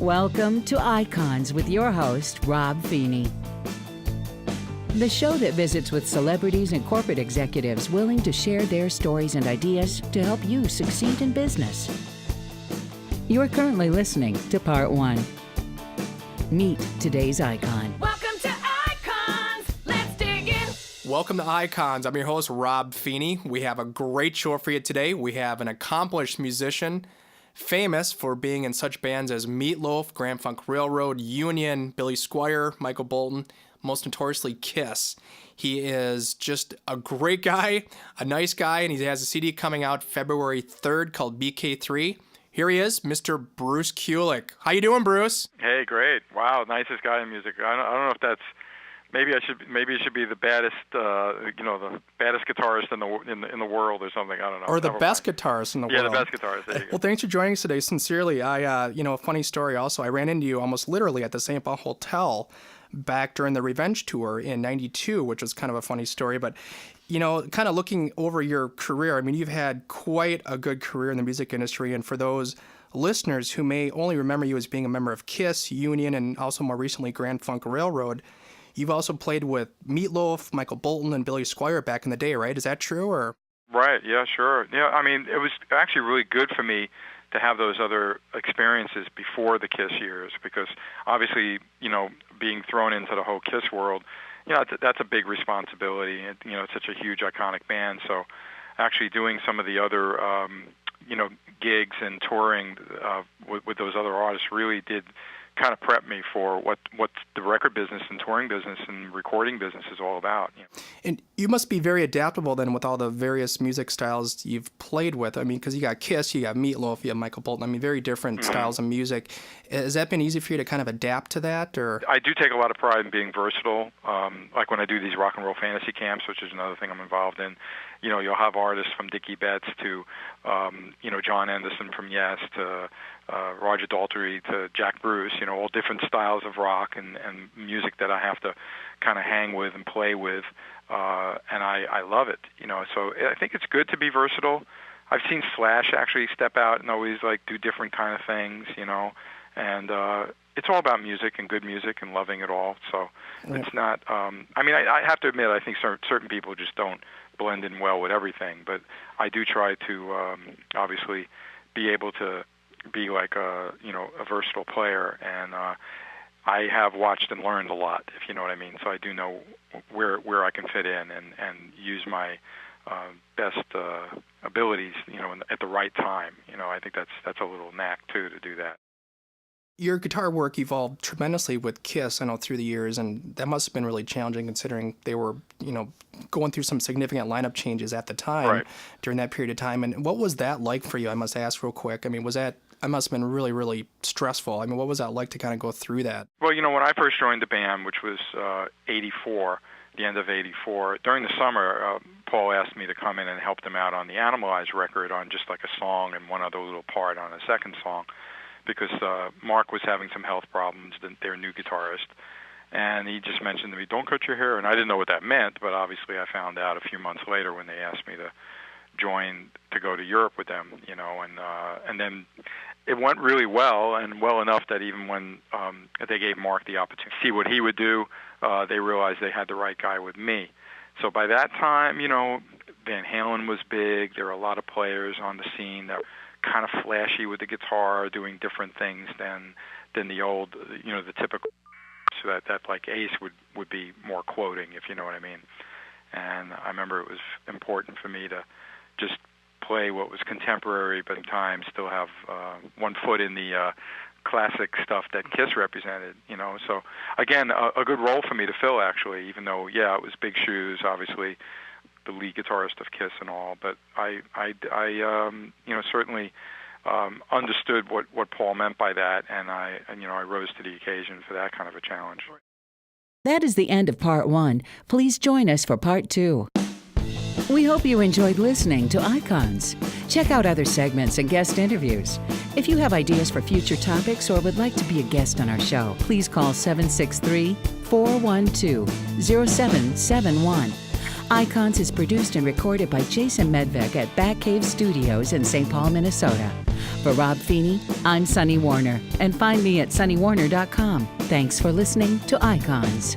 Welcome to Icons with your host, Rob Feeney. The show that visits with celebrities and corporate executives willing to share their stories and ideas to help you succeed in business. You are currently listening to Part 1. Meet today's icon. Welcome to Icons. Let's dig in. Welcome to Icons. I'm your host, Rob Feeney. We have a great show for you today. We have an accomplished musician, famous for being in such bands as Meatloaf, Grand Funk Railroad, Union, Billy Squier, Michael Bolton, most notoriously Kiss. He is just a great guy, a nice guy, and he has a CD coming out February 3rd called BK3. Here he is, Mr. Bruce Kulick. How you doing, Bruce? Hey, great! Wow, nicest guy in music. I don't know if that's maybe it should be the baddest the baddest guitarist in the world or something. I don't know. Or the best guitarist in the world. Yeah, the best guitarist. There you go. Well, thanks for joining us today. Sincerely, I a funny story. Also, I ran into you almost literally at the St. Paul Hotel back during the Revenge Tour in '92, which was kind of a funny story. But, kind of looking over your career, I mean, you've had quite a good career in the music industry. And for those listeners who may only remember you as being a member of Kiss, Union, and also more recently Grand Funk Railroad, you've also played with Meatloaf, Michael Bolton, and Billy Squier back in the day, right? Is that true? Or Right, yeah, sure. Yeah, I mean, it was actually really good for me to have those other experiences before the Kiss years, because obviously, being thrown into the whole Kiss world, that's a big responsibility. It's such a huge, iconic band. So actually doing some of the other, gigs and touring with those other artists really did kind of prep me for what the record business and touring business and recording business is all about. And you must be very adaptable then with all the various music styles you've played with. I mean, because you got Kiss, you got Meatloaf, you have Michael Bolton. I mean, very different styles of music. Has that been easy for you to kind of adapt to that? Or I do take a lot of pride in being versatile. Like when I do these rock and roll fantasy camps, which is another thing I'm involved in, you'll have artists from Dickie Betts to, John Anderson from Yes to Roger Daltrey to Jack Bruce, all different styles of rock and music that I have to kind of hang with and play with, and I love it, So I think it's good to be versatile. I've seen Slash actually step out and always do different kind of things, and it's all about music and good music and loving it all. So it's not. I have to admit, I think certain people just don't blend in well with everything, but I do try to obviously be able to be like a versatile player, and I have watched and learned a lot, if you know what I mean. So I do know where I can fit in and use my best abilities, at the right time. I think that's a little knack too to do that. your guitar work evolved tremendously with Kiss, I know, through the years, and that must have been really challenging considering they were, going through some significant lineup changes at the time during that period of time. And what was that like for you? I must ask real quick. I mean, I must have been really, really stressful. I mean, what was that like to kind of go through that? Well, when I first joined the band, which was 84, the end of 84, during the summer, Paul asked me to come in and help them out on the Animalize record on just like a song and one other little part on a second song, because Mark was having some health problems, their new guitarist, and he just mentioned to me, "Don't cut your hair," and I didn't know what that meant, but obviously I found out a few months later when they asked me to join to go to Europe with them, and then it went really well, and well enough that even when they gave Mark the opportunity to see what he would do, they realized they had the right guy with me. So by that time, Van Halen was big. There were a lot of players on the scene that were kind of flashy with the guitar, doing different things than the old, the typical. So that like Ace would be more quoting, if you know what I mean. And I remember it was important for me to just play what was contemporary, but at the time still have one foot in the classic stuff that Kiss represented, So again, a good role for me to fill, actually, even though, it was big shoes, obviously, the lead guitarist of Kiss and all. But I certainly understood what Paul meant by that, and I rose to the occasion for that kind of a challenge. That is the end of Part 1. Please join us for Part 2. We hope you enjoyed listening to Icons. Check out other segments and guest interviews. If you have ideas for future topics or would like to be a guest on our show, please call 763-412-0771. Icons is produced and recorded by Jason Medvec at Batcave Studios in St. Paul, Minnesota. For Rob Feeney, I'm Sunny Warner, and find me at sunnywarner.com. Thanks for listening to Icons.